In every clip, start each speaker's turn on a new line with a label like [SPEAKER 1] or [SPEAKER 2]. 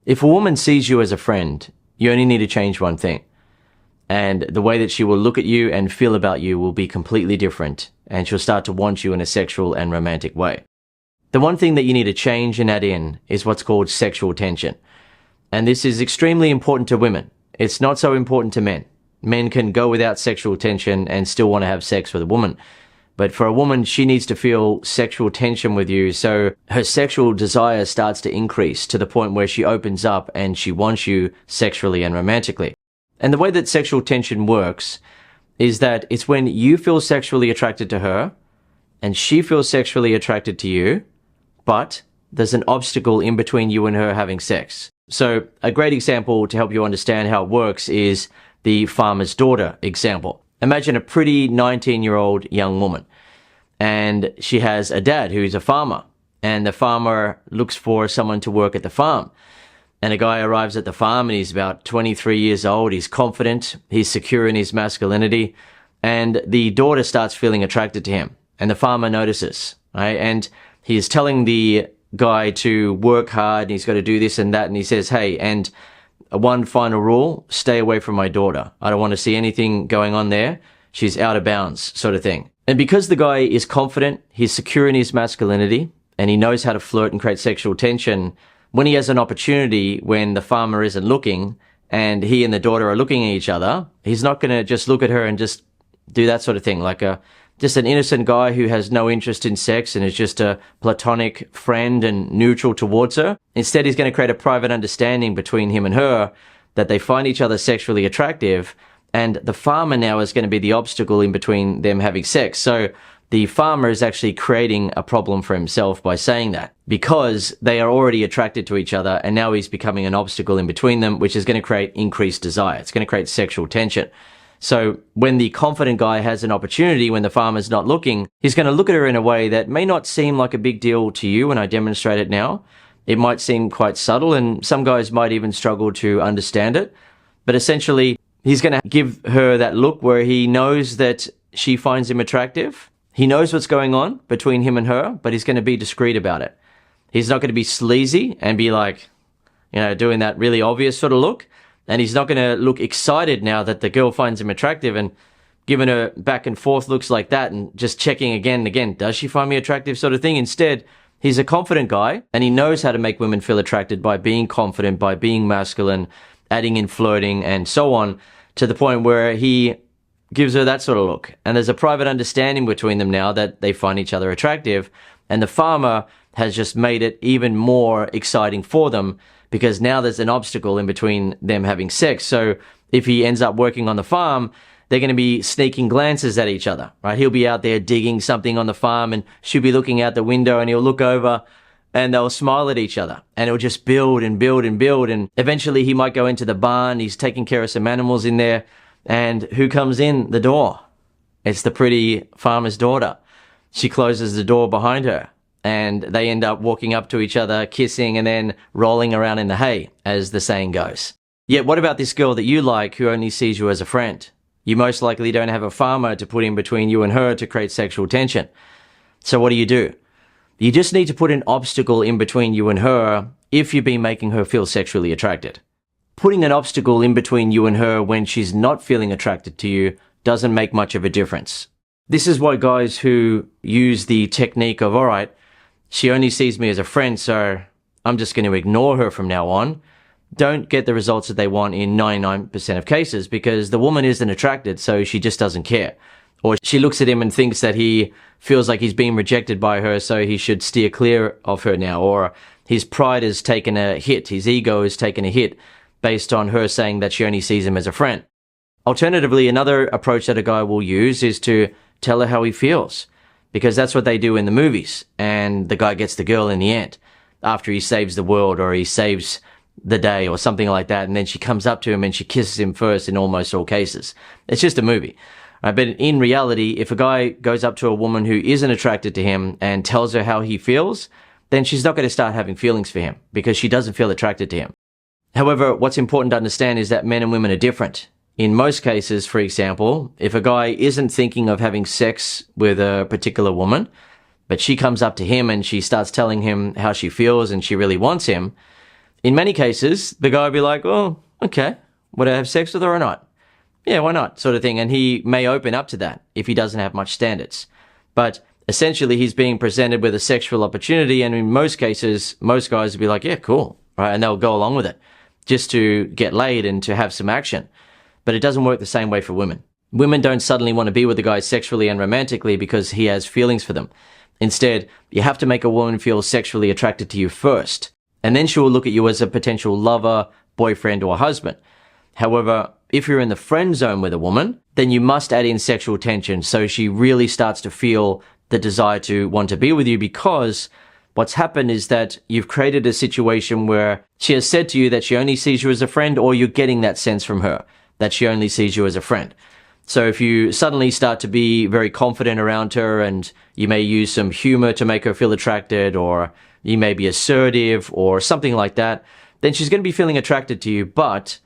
[SPEAKER 1] If a woman sees you as a friend, you only need to change one thing. And the way that she will look at you and feel about you will be completely different, and she'll start to want you in a sexual and romantic way. The one thing that you need to change and add in is what's called sexual tension. And this is extremely important to women. It's not so important to men. Men can go without sexual tension and still want to have sex with a woman. But for a woman, she needs to feel sexual tension with you, so her sexual desire starts to increase to the point where she opens up and she wants you sexually and romantically. And the way that sexual tension works is that it's when you feel sexually attracted to her and she feels sexually attracted to you, but there's an obstacle in between you and her having sex. So a great example to help you understand how it works is the farmer's daughter example. Imagine a pretty 19-year-old young woman, and she has a dad who's a farmer, and the farmer looks for someone to work at the farm. And a guy arrives at the farm and he's about 23 years old, he's confident, he's secure in his masculinity, and the daughter starts feeling attracted to him, and the farmer notices, right? And he's telling the guy to work hard, and he's got to do this and that, and he says, hey, and one final rule, stay away from my daughter. I don't want to see anything going on there. She's out of bounds, sort of thing. And because the guy is confident, he's secure in his masculinity, and he knows how to flirt and create sexual tension, when he has an opportunity when the farmer isn't looking and he and the daughter are looking at each other, he's not going to just look at her and just do that sort of thing, like just an innocent guy who has no interest in sex and is just a platonic friend and neutral towards her. Instead, he's going to create a private understanding between him and her that they find each other sexually attractive, and the farmer now is going to be the obstacle in between them having sex. So the farmer is actually creating a problem for himself by saying that, because they are already attracted to each other, and now he's becoming an obstacle in between them, which is going to create increased desire. It's going to create sexual tension. So when the confident guy has an opportunity when the farmer's not looking, he's going to look at her in a way that may not seem like a big deal to you when I demonstrate it now. It might seem quite subtle, and some guys might even struggle to understand it. But essentially, he's going to give her that look where he knows that she finds him attractive. He knows what's going on between him and her, but he's going to be discreet about it. He's not going to be sleazy and be like, doing that really obvious sort of look. And he's not going to look excited now that the girl finds him attractive and giving her back and forth looks like that and just checking again and again, does she find me attractive sort of thing? Instead, he's a confident guy and he knows how to make women feel attracted by being confident, by being masculine, adding in flirting and so on, to the point where he gives her that sort of look. And there's a private understanding between them now that they find each other attractive. And the farmer has just made it even more exciting for them, because now there's an obstacle in between them having sex. So if he ends up working on the farm, they're going to be sneaking glances at each other, right? He'll be out there digging something on the farm and she'll be looking out the window, and he'll look over and they'll smile at each other, and it'll just build and build and build. And eventually he might go into the barn. He's taking care of some animals in there. And who comes in the door? It's the pretty farmer's daughter. She closes the door behind her, and they end up walking up to each other, kissing, and then rolling around in the hay, as the saying goes. Yet what about this girl that you like who only sees you as a friend? You most likely don't have a farmer to put in between you and her to create sexual tension. So what do? You just need to put an obstacle in between you and her if you've been making her feel sexually attracted. Putting an obstacle in between you and her when she's not feeling attracted to you doesn't make much of a difference. This is why guys who use the technique of, all right, she only sees me as a friend, so I'm just going to ignore her from now on, don't get the results that they want in 99% of cases, because the woman isn't attracted, so she just doesn't care. Or she looks at him and thinks that he feels like he's being rejected by her, so he should steer clear of her now. Or his pride has taken a hit, his ego has taken a hit based on her saying that she only sees him as a friend. Alternatively, another approach that a guy will use is to tell her how he feels, because that's what they do in the movies, and the guy gets the girl in the end after he saves the world or he saves the day or something like that, and then she comes up to him and she kisses him first in almost all cases. It's just a movie. But in reality, if a guy goes up to a woman who isn't attracted to him and tells her how he feels, then she's not going to start having feelings for him because she doesn't feel attracted to him. However, what's important to understand is that men and women are different. In most cases, for example, if a guy isn't thinking of having sex with a particular woman, but she comes up to him and she starts telling him how she feels and she really wants him, in many cases, the guy will be like, oh, okay, would I have sex with her or not? Yeah, why not? Sort of thing. And he may open up to that if he doesn't have much standards. But essentially, he's being presented with a sexual opportunity. And in most cases, most guys will be like, yeah, cool. Right. And they'll go along with it just to get laid and to have some action. But it doesn't work the same way for women. Women don't suddenly want to be with a guy sexually and romantically because he has feelings for them. Instead, you have to make a woman feel sexually attracted to you first. And then she will look at you as a potential lover, boyfriend, or husband. However, if you're in the friend zone with a woman, then you must add in sexual tension so she really starts to feel the desire to want to be with you, because what's happened is that you've created a situation where she has said to you that she only sees you as a friend, or you're getting that sense from her that she only sees you as a friend. So if you suddenly start to be very confident around her and you may use some humor to make her feel attracted, or you may be assertive or something like that, then she's going to be feeling attracted to you. But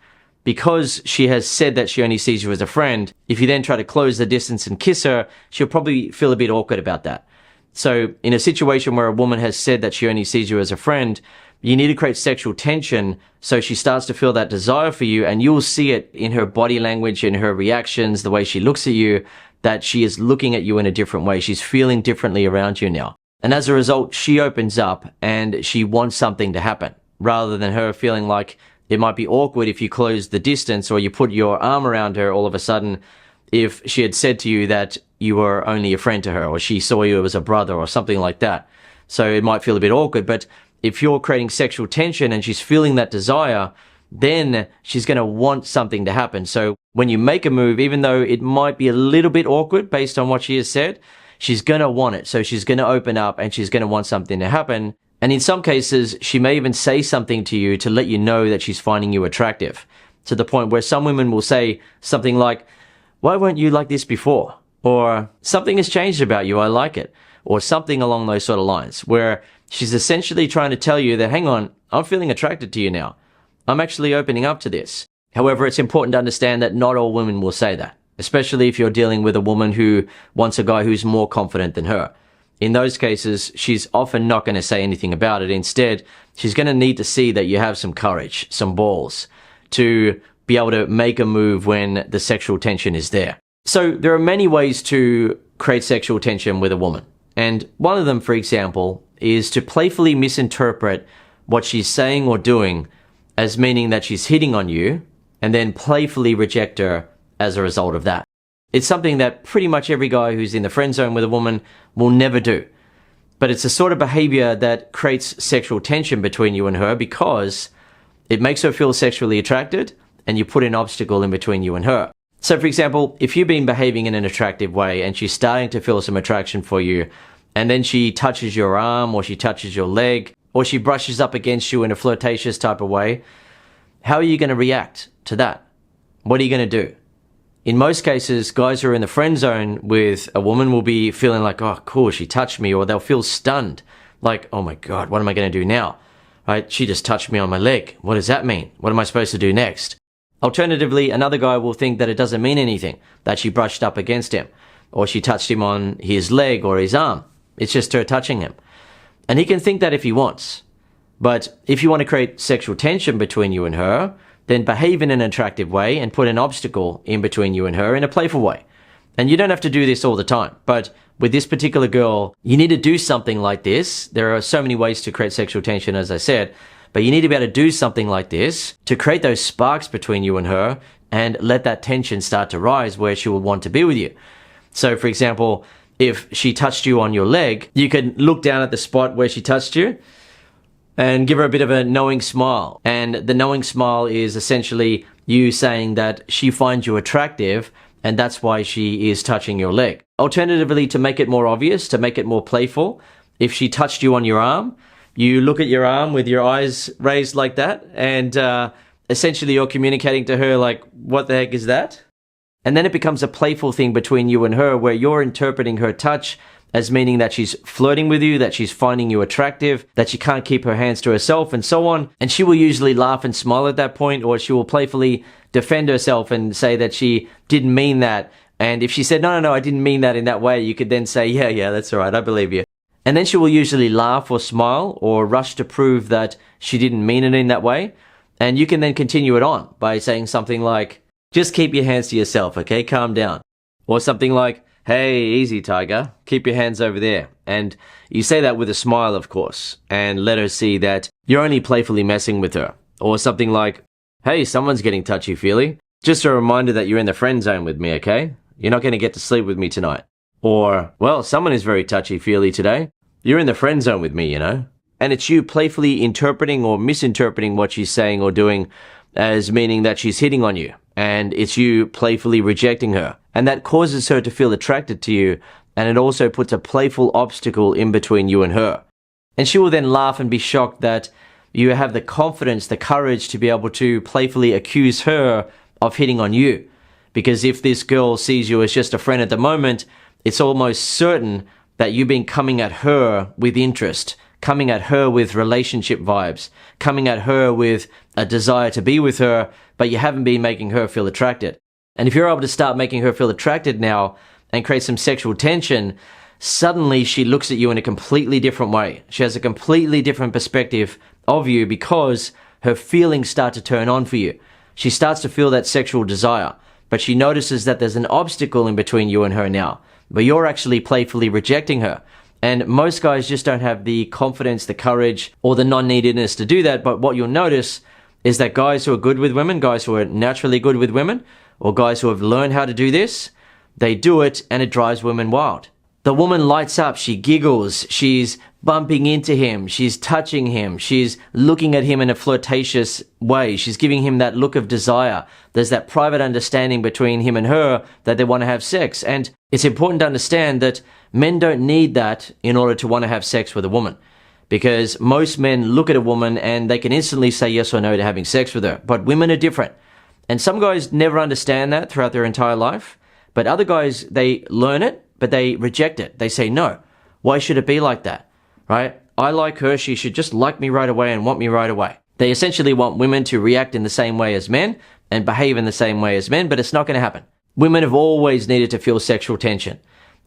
[SPEAKER 1] because she has said that she only sees you as a friend, if you then try to close the distance and kiss her, she'll probably feel a bit awkward about that. So in a situation where a woman has said that she only sees you as a friend, you need to create sexual tension so she starts to feel that desire for you, and you'll see it in her body language, in her reactions, the way she looks at you, that she is looking at you in a different way. She's feeling differently around you now. And as a result, she opens up and she wants something to happen, rather than her feeling like it might be awkward if you close the distance or you put your arm around her all of a sudden if she had said to you that you were only a friend to her, or she saw you as a brother or something like that. So it might feel a bit awkward. But if you're creating sexual tension and she's feeling that desire, then she's going to want something to happen. So when you make a move, even though it might be a little bit awkward based on what she has said, she's going to want it. So she's going to open up and she's going to want something to happen. And in some cases, she may even say something to you to let you know that she's finding you attractive, to the point where some women will say something like, why weren't you like this before? Or something has changed about you, I like it. Or something along those sort of lines, where she's essentially trying to tell you that, hang on, I'm feeling attracted to you now. I'm actually opening up to this. However, it's important to understand that not all women will say that, especially if you're dealing with a woman who wants a guy who's more confident than her. In those cases, she's often not going to say anything about it. Instead, she's going to need to see that you have some courage, some balls, to be able to make a move when the sexual tension is there. So there are many ways to create sexual tension with a woman. And one of them, for example, is to playfully misinterpret what she's saying or doing as meaning that she's hitting on you, and then playfully reject her as a result of that. It's something that pretty much every guy who's in the friend zone with a woman will never do. But it's a sort of behavior that creates sexual tension between you and her, because it makes her feel sexually attracted and you put an obstacle in between you and her. So for example, if you've been behaving in an attractive way and she's starting to feel some attraction for you, and then she touches your arm or she touches your leg or she brushes up against you in a flirtatious type of way, how are you going to react to that? What are you going to do? In most cases, guys who are in the friend zone with a woman will be feeling like, oh, cool, she touched me, or they'll feel stunned. Like, oh my God, what am I going to do now? Right? She just touched me on my leg. What does that mean? What am I supposed to do next? Alternatively, another guy will think that it doesn't mean anything, that she brushed up against him, or she touched him on his leg or his arm. It's just her touching him. And he can think that if he wants. But if you want to create sexual tension between you and her, then behave in an attractive way and put an obstacle in between you and her in a playful way. And you don't have to do this all the time. But with this particular girl, you need to do something like this. There are so many ways to create sexual tension, as I said. But you need to be able to do something like this to create those sparks between you and her and let that tension start to rise where she will want to be with you. So, for example, if she touched you on your leg, you can look down at the spot where she touched you and give her a bit of a knowing smile. And the knowing smile is essentially you saying that she finds you attractive and that's why she is touching your leg. Alternatively, to make it more obvious, to make it more playful, if she touched you on your arm, you look at your arm with your eyes raised like that, and essentially you're communicating to her like, what the heck is that? And then it becomes a playful thing between you and her where you're interpreting her touch as meaning that she's flirting with you, that she's finding you attractive, that she can't keep her hands to herself, and so on. And she will usually laugh and smile at that point, or she will playfully defend herself and say that she didn't mean that. And if she said, no, I didn't mean that in that way, you could then say, yeah, that's all right, I believe you. And then she will usually laugh or smile or rush to prove that she didn't mean it in that way. And you can then continue it on by saying something like, just keep your hands to yourself, okay? Calm down. Or something like, hey, easy, tiger. Keep your hands over there. And you say that with a smile, of course, and let her see that you're only playfully messing with her. Or something like, hey, someone's getting touchy-feely. Just a reminder that you're in the friend zone with me, okay? You're not going to get to sleep with me tonight. Or, well, someone is very touchy-feely today. You're in the friend zone with me, you know? And it's you playfully interpreting or misinterpreting what she's saying or doing as meaning that she's hitting on you. And it's you playfully rejecting her. And that causes her to feel attracted to you, and it also puts a playful obstacle in between you and her. And she will then laugh and be shocked that you have the confidence, the courage to be able to playfully accuse her of hitting on you. Because if this girl sees you as just a friend at the moment, it's almost certain that you've been coming at her with interest, coming at her with relationship vibes, coming at her with a desire to be with her, but you haven't been making her feel attracted. And if you're able to start making her feel attracted now and create some sexual tension, suddenly she looks at you in a completely different way. She has a completely different perspective of you because her feelings start to turn on for you. She starts to feel that sexual desire, but she notices that there's an obstacle in between you and her now, but you're actually playfully rejecting her. And most guys just don't have the confidence, the courage, or the non-neededness to do that. But what you'll notice is that guys who are good with women, guys who are naturally good with women, or guys who have learned how to do this, they do it and it drives women wild. The woman lights up, she giggles, she's bumping into him, she's touching him, she's looking at him in a flirtatious way, she's giving him that look of desire. There's that private understanding between him and her that they want to have sex. And it's important to understand that men don't need that in order to want to have sex with a woman. Because most men look at a woman and they can instantly say yes or no to having sex with her. But women are different. And some guys never understand that throughout their entire life. But other guys, they learn it, but they reject it. They say, no, why should it be like that? Right? I like her. She should just like me right away and want me right away. They essentially want women to react in the same way as men and behave in the same way as men, but it's not going to happen. Women have always needed to feel sexual tension.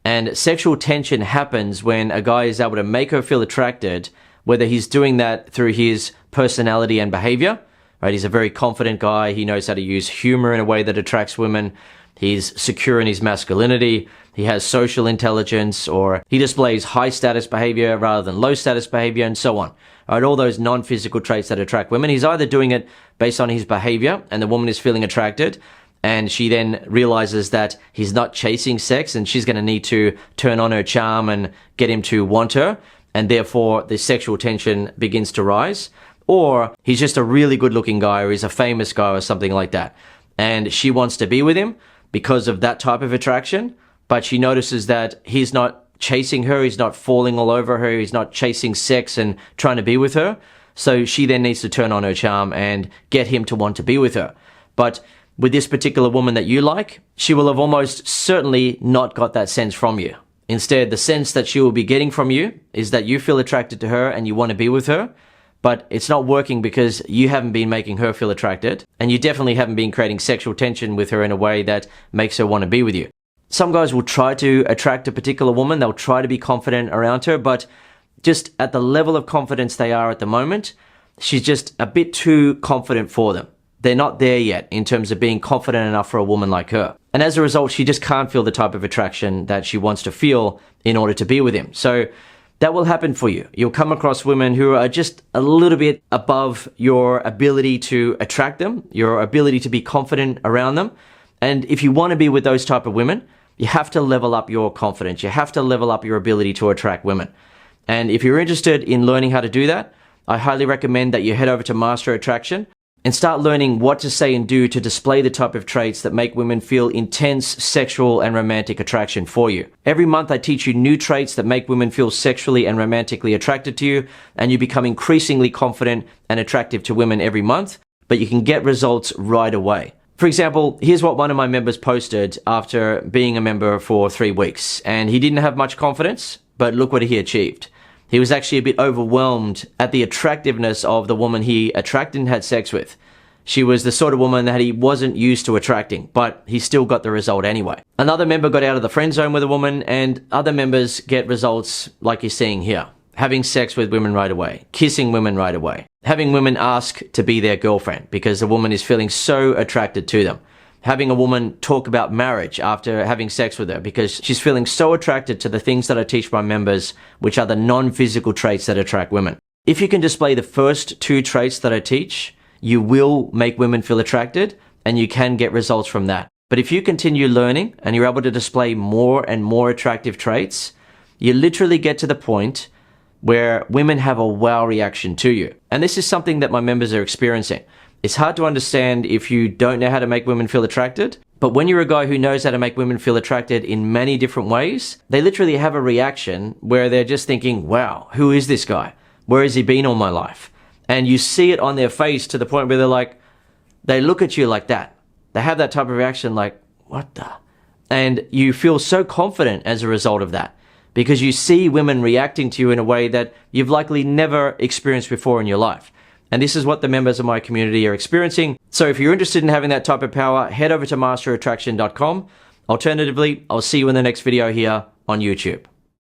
[SPEAKER 1] And sexual tension happens when a guy is able to make her feel attracted, whether he's doing that through his personality and behavior, right? He's a very confident guy. He knows how to use humor in a way that attracts women. He's secure in his masculinity. He has social intelligence, or he displays high status behavior rather than low status behavior, and so on. Right? All those non-physical traits that attract women. He's either doing it based on his behavior and the woman is feeling attracted, and she then realizes that he's not chasing sex and she's going to need to turn on her charm and get him to want her, and therefore the sexual tension begins to rise. Or he's just a really good looking guy, or he's a famous guy or something like that, and she wants to be with him because of that type of attraction, but she notices that he's not chasing her, he's not falling all over her, he's not chasing sex and trying to be with her. So she then needs to turn on her charm and get him to want to be with her. But with this particular woman that you like, she will have almost certainly not got that sense from you. Instead, the sense that she will be getting from you is that you feel attracted to her and you want to be with her, but it's not working because you haven't been making her feel attracted, and you definitely haven't been creating sexual tension with her in a way that makes her want to be with you. Some guys will try to attract a particular woman, they'll try to be confident around her, but just at the level of confidence they are at the moment, she's just a bit too confident for them. They're not there yet in terms of being confident enough for a woman like her. And as a result, she just can't feel the type of attraction that she wants to feel in order to be with him. So that will happen for you. You'll come across women who are just a little bit above your ability to attract them, your ability to be confident around them. And if you want to be with those type of women, you have to level up your confidence. You have to level up your ability to attract women. And if you're interested in learning how to do that, I highly recommend that you head over to Master Attraction and start learning what to say and do to display the type of traits that make women feel intense sexual and romantic attraction for you. Every month I teach you new traits that make women feel sexually and romantically attracted to you, and you become increasingly confident and attractive to women every month, but you can get results right away. For example, here's what one of my members posted after being a member for 3 weeks, and he didn't have much confidence, but look what he achieved. He was actually a bit overwhelmed at the attractiveness of the woman he attracted and had sex with. She was the sort of woman that he wasn't used to attracting, but he still got the result anyway. Another member got out of the friend zone with a woman, and other members get results like you're seeing here. Having sex with women right away, kissing women right away, having women ask to be their girlfriend because the woman is feeling so attracted to them. Having a woman talk about marriage after having sex with her because she's feeling so attracted to the things that I teach my members, which are the non-physical traits that attract women. If you can display the first 2 traits that I teach, you will make women feel attracted and you can get results from that. But if you continue learning and you're able to display more and more attractive traits, you literally get to the point where women have a wow reaction to you. And this is something that my members are experiencing. It's hard to understand if you don't know how to make women feel attracted, but when you're a guy who knows how to make women feel attracted in many different ways, they literally have a reaction where they're just thinking, wow, who is this guy? Where has he been all my life? And you see it on their face to the point where they're like, they look at you like that. They have that type of reaction like, what the? And you feel so confident as a result of that because you see women reacting to you in a way that you've likely never experienced before in your life. And this is what the members of my community are experiencing. So if you're interested in having that type of power, head over to masterattraction.com. Alternatively, I'll see you in the next video here on YouTube.